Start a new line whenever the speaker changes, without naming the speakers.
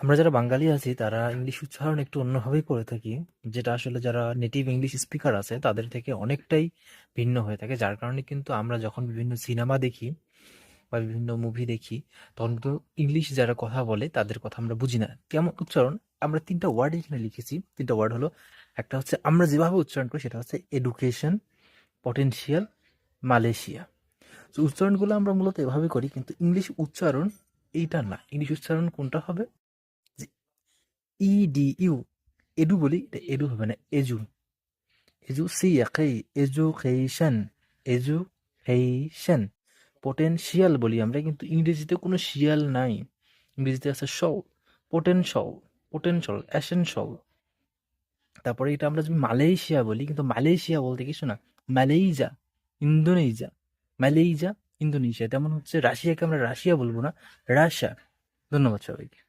আমরা যারা বাঙালি আছি তারা ইংলিশ উচ্চারণ একটু অন্যভাবেই করে থাকি, যেটা আসলে যারা নেটিভ ইংলিশ স্পিকার আছে তাদের থেকে অনেকটাই ভিন্ন হয়ে থাকে। যার কারণে কিন্তু আমরা যখন বিভিন্ন সিনেমা দেখি বা বিভিন্ন মুভি দেখি, তখন কিন্তু ইংলিশ যারা কথা বলে তাদের কথা আমরা বুঝি না। কেমন উচ্চারণ? আমরা ৩ টা ওয়ার্ড এখানে লিখেছি। ৩ টা ওয়ার্ড হলো, একটা হচ্ছে আমরা যেভাবে উচ্চারণ করি সেটা হচ্ছে এডুকেশন, পটেনশিয়াল, মালয়েশিয়া। তো উচ্চারণগুলো আমরা মূলত এভাবে করি, কিন্তু ইংলিশ উচ্চারণ এইটা না। ইংলিশ উচ্চারণ কোনটা হবে? যে ইডিইউ, এডু বলি, এটা এডু হবে না, এজু। এজু সিয়াকাই, এজুকেশন, এজুকেশন। পটেনশিয়াল বলি আমরা, কিন্তু ইংরেজিতে কোনো শিয়াল নাই। ইংরেজিতে আছে শল, পোটেনশল, পোটেনশল, অ্যাসেনশল। তারপরে এটা আমরা যদি মালয়েশিয়া বলি, কিন্তু মালয়েশিয়া বলতে কিছু না, মালয়েশিয়া, ইন্দোনেশিয়া, মালয়েশিয়া, ইন্দোনেশিয়া। তেমন হচ্ছে রাশিয়াকে আমরা রাশিয়া বলবো না, রাশিয়া। ধন্যবাদ সবাইকে।